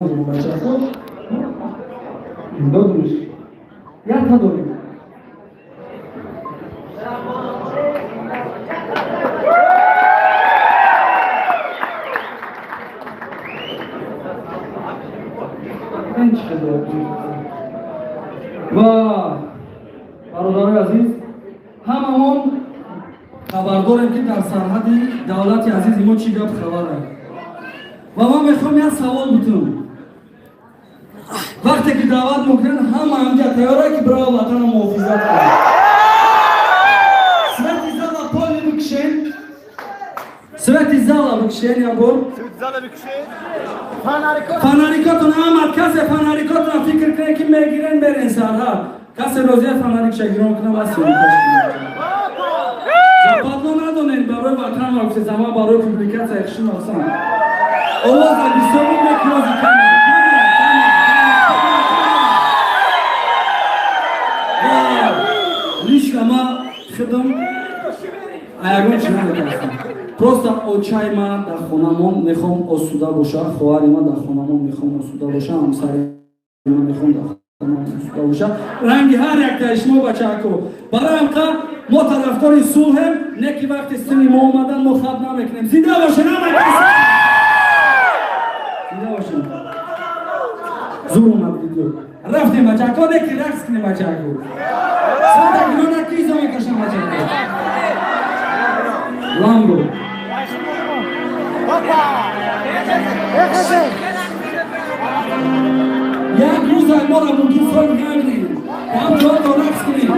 Добрый. Я подумаю. ва бародари азиз, ҳамамон хабардорем ки дар сарҳади давлати азизи мо чӣ гап хабар аст. ва ман мехоҳам як савол битунам. вақте ки даъват мекунанд ҳама ҳамҷа тайёрае ки бирава ватана муҳофизат кунанд. свети зала поле бикишен. свети зала бикишен як бор. фонарикотон ҳама касе фонарикотон фикр кунед ки мегирен берен сарҳад. касе розия фонарик шагирон кунам ва сиёмка запатло надонед барои ватан муҳофизат, ама барои публикация хишин осон. овоза бисёри мекрози камера. лишка ма хидам аягон чӣ намекардам. просто очаи ма дар хонамон мехоҳам осуда боша, хоҳари ма дар хонамон мехоҳам осуда боша, ҳамсари ма мехоҳам дар хонамон осуда боша. ранги ҳар яктаи шумо бачаҳако барои ҳамқа мо тарафдори сулҳем, не ки вақти сини мо омадан мо хаб намекунем. зинда бошед намекунем. зинда бошед. зур омад видео. рафтем бачаҳако, не ки рақс кунем бачаҳако. Садагирона ки изо мекашам бачаҳако. ламбо. як рӯз моро мумкин соли гангрем. ҳамчоҳто рақс кунем.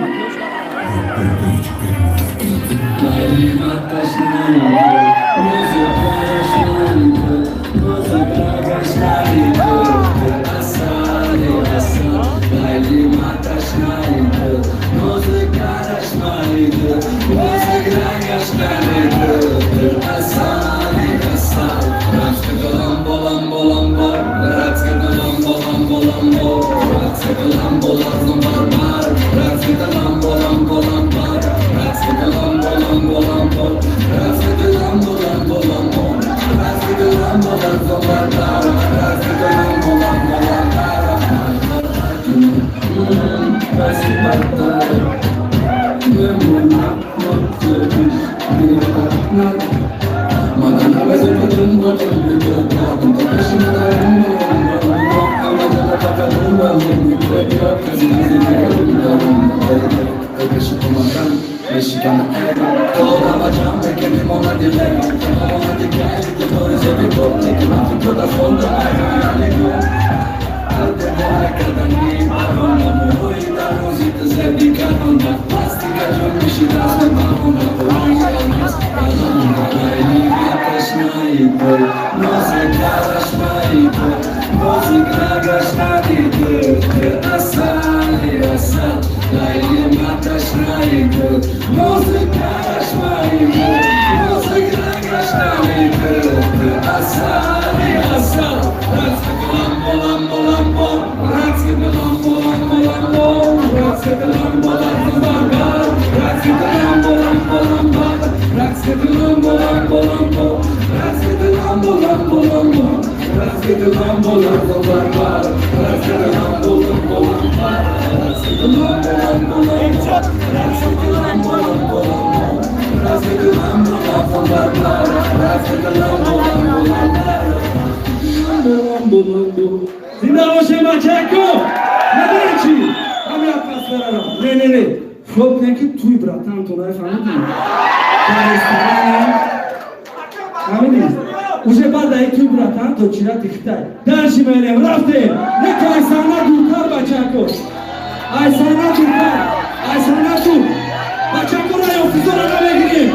Зинда бошед бачаҳако. Надонем чӣ? ҳамин атмосфераро. Не. фрод кунем ки туй братантон нафаҳмидем. дар ресторан ҳамин уже баъд ай туй братанто чирати хитай. дарши мелем рафтем. Неки ай саҳна дуртар бачаҳако. ай саҳна дуртар. ай саҳна дур. бачаҳакоро ай офизора намегирем.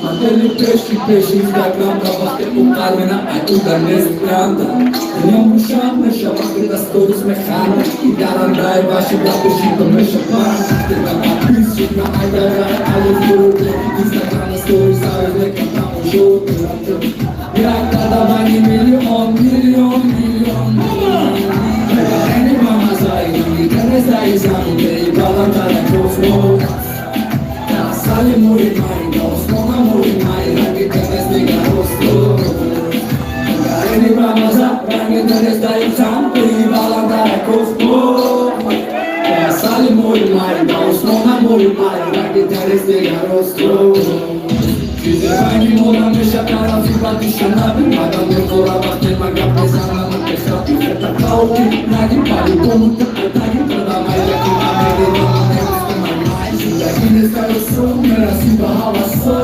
Mantele pești, Instagram, ca poate cu Carmena, ai tu dar nesplanda. Não me chama, chama que das todos me cana. E garanta e baixa da peixinho me chama. Tem uma pista na área, aí eu vou. Instagram, stories, sabes, me cantamos junto. E a cada vai milhão. Any mama sai, não me quer sair, sabe, tem balanta na cosmos. Sale muy mal, nos ponga muy mal, la que tienes de garosto. Ni vamos a rangi tienes de santo y balanta de cospo. Sale muy mal, nos ponga muy mal, la que tienes de garosto. Dice vai moda me chakara fica dishanabi, madam de cora bate maga pesana na pesha, eta kauti, nagi pali como tagi toda mais aqui na merda. Nesta eu sou, era assim barrava só.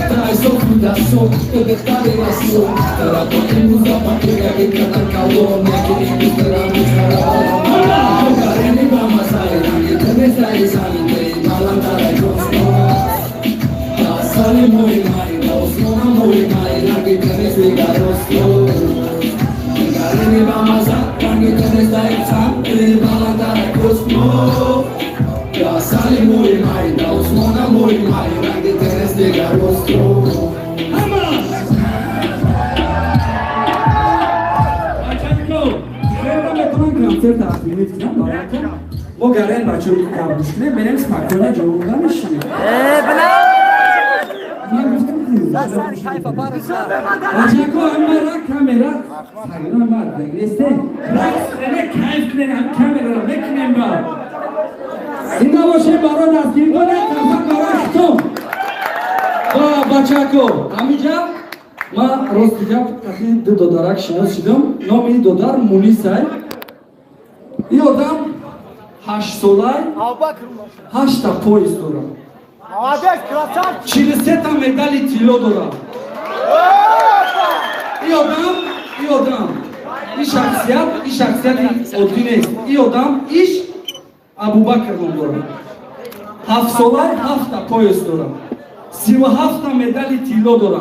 Traz o fundação, eu detalhe a sua. Era podemos a patrulha que canta calor, né? Que nem que será mais caro. O carene vamos sair, né? Que nesta exame tem balançar a costa. Sale muito mais, os não muito mais, né? Que tem esse garoto. O carene vamos sair, né? Que nesta exame tem balançar a costa. Sale muy mal, nos mona muy mal, la que tienes de garoto. Bachanko, zevame tuan konsert afilmet filan baraka. O garen bachori ki kabuşne benim smartphone cevabında müşteri. Bachanko amara kamera. Sayın amar begreste. Raksene kayflenen kamera bekleyin var. Inda boşe baron az gir kone kazak baron tutum. Bachanko, amija ma rostijab tahi dodarak şinos şidum. Nomi dodar munisay. İyi adam haş solay. Haşta poiz dora. Çiliseta medali tilo dora. İyi adam. İş aksiyat odines. İyi adam iş Abu Bakr dora. Hafsolay hafta poiz dora. Siva hafta medali tilo dora.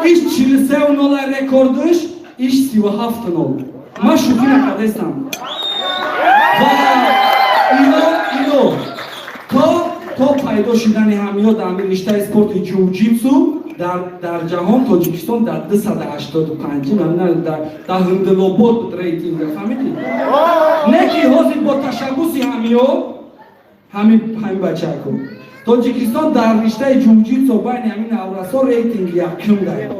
İş çiliseu nola rekorduş. İş siva hafta nol. Ma şukina kadesam. İlo. То пайдо шидани ҳамиё дар риштаи спорти ҷиу-ҷитсу дар ҷаҳон Тоҷикистон дар 285 дар Ҳиндилобод буд рейтинга фаҳмидӣ? Не ки ҳозир бо ташаббуси ҳамиё ҳамин бачако Тоҷикистон дар риштаи ҷиу-ҷитсу байни ҳамин аврасо рейтинги якум дорад.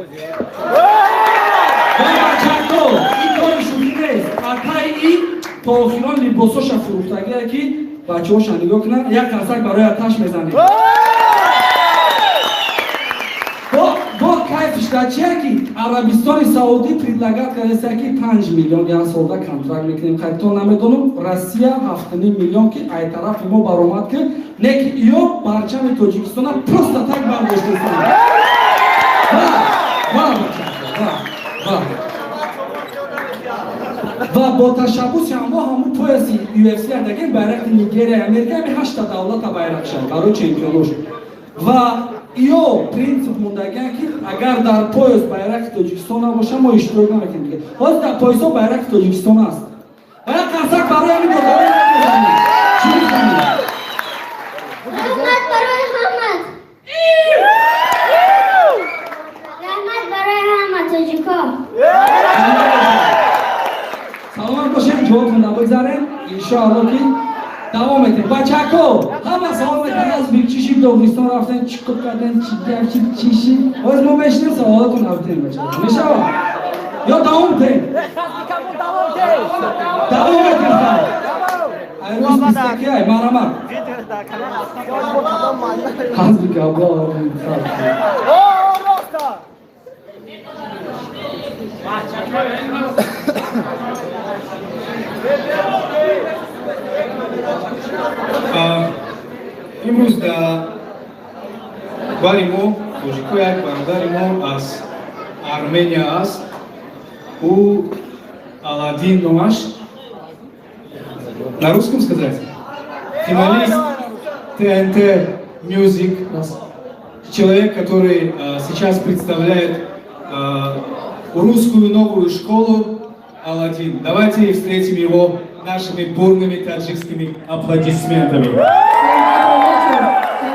Бачако ин кори шуки нест. Атаи ин то охирон либосоша фурӯхтагие ки бачаҳоша нигоҳ кунанд, як қасак барои аташ мезанем. Бо кайфиш дар чия ки Арабистони Саудӣ предлагат кардааст ки 5 миллион як солда контракт мекунем. Қайто намедонам Россия 7 миллион ки ай тарафи мо баромад ки не ки иё барчами Тоҷикистона просто так бардоштаст. Ва бо ташаббуси ҳамо пояси UFC дагин байрақи Нигерия, Америка ҳами 8 давлата байрақ шад барои чемпионош. Ва иё принцип мондагиан ки агар дар пояс байрақи Тоҷикистон набоша мо иштирок намекунем дига. Ҳозир дар поясҳо байрақи Тоҷикистон аст. Як қасак барои ҳамин додора мезанем. Чӣ мекунем? Раҳмат барои ҳама. Раҳмат барои ҳама тоҷико. Саломат бошем, ҷавобтон набигзарем. Иншоалло ки давом метем. Бачако, ҳама савол мекунанд аз чӣ Догистон рафтен, чӣ кор карден, чӣ гап, чӣ. Ҳозир мо мешинем саволотон рафтем бачако. Мешавад? Ё давом метем? Давом метем. Ай рӯз бистаки ай марамак. Ҳазбика або. имрӯз дар бари мо тоҷико як бародари мо аз Армения аст. Ӯ Аладдин номаш. На русском сказать? ТНТ Music. Человек, который сейчас представляет русскую новую школу Аладдин. Давайте встретим его нашими бурными таджикскими аплодисментами.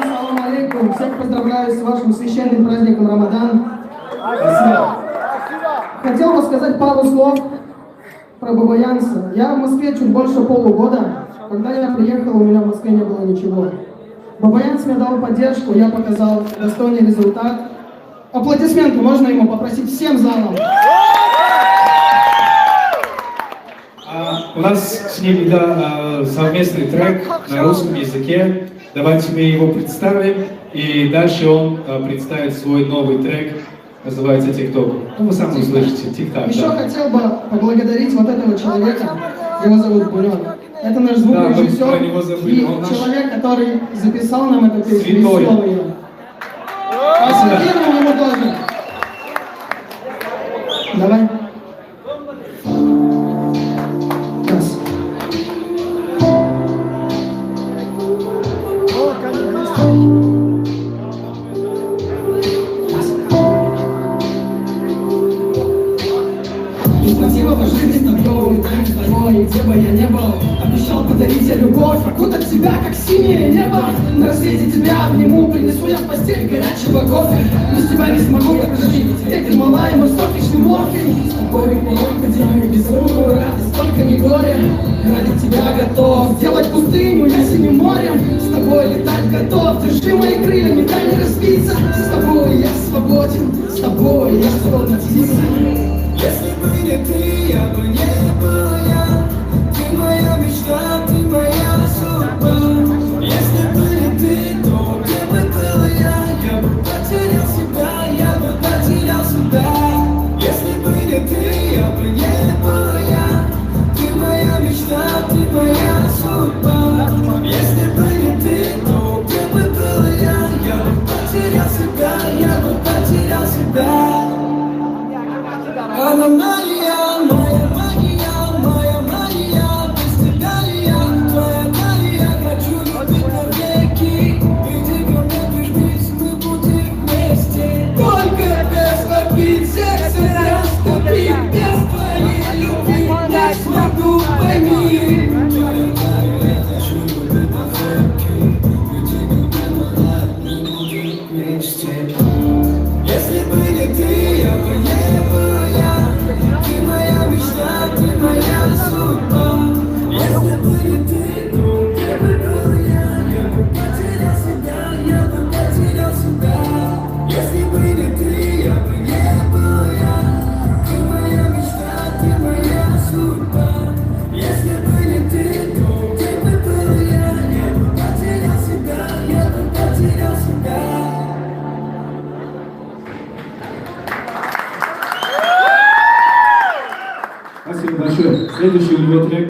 Ассаламу алейкум. Всех поздравляю с вашим священным праздником Рамадан. Спасибо. Хотел бы сказать пару слов про бабаянство. Я в Москве чуть больше полугода. Когда я приехал, у меня в Москве не было ничего. Бабаянц мне дал поддержку, я показал достойный результат. Аплодисменты можно ему попросить всем залом. У нас с ним совместный трек на русском языке. Давайте мы его представим, и дальше он представит свой новый трек, называется «ТикТок». Ну, вы сами услышите, «ТикТок». Еще хотел бы поблагодарить вот этого человека, его зовут Бульон. Это наш звукорежиссер и человек, который записал нам эту песню. Аплодируем ему тоже. Давай. Раз. Спасибо по жизни с тобой, так с тобой, где бы я не был. Обещал подарить тебе любовь, окутать тебя, как синее небо. На рассвете тебя обниму, принесу я в постель горячего кофе. Без тебя не смогу я прожить, где ты мала и мой соточный морфий. С тобой порой поделаю безумную радость, только не горе. Ради тебя готов делать пустыню ясенью морем. С тобой летать готов, держи мои крылья, никогда не разбиться. С тобой я свободен, с тобой я словно птица. Если бы не ты, я бы не был я. Ты моя мечта, ты моя судьба. Если бы не ты, то где бы был я? Я бы потерял себя, я бы потерял себя. Если бы не ты, я бы не был я. Ты моя мечта, ты моя судьба. Если бы не ты, то где бы был я? Я бы потерял себя, я бы потерял себя. Она моя, моя магия, моя магия, без тебя я, твоя магия, хочу любить навеки. Иди ко мне, прижмись, мы будем вместе. Только без обид, сердце растопить, без твоей любви не смогу, пойми. Твоя магия, хочу любить навеки. Иди ко мне, мы будем вместе. Если бы не ты, я бы не был. Ты моя мечта, ты моя судьба. Если бы не ты, то где бы был я? Я бы потерял себя, я бы потерял себя. Если бы не ты, я бы не был я. Ты моя мечта, ты моя судьба. Если бы не ты, то где бы был я? Я бы потерял себя, я бы потерял себя. Спасибо большое. Следующий у него трек.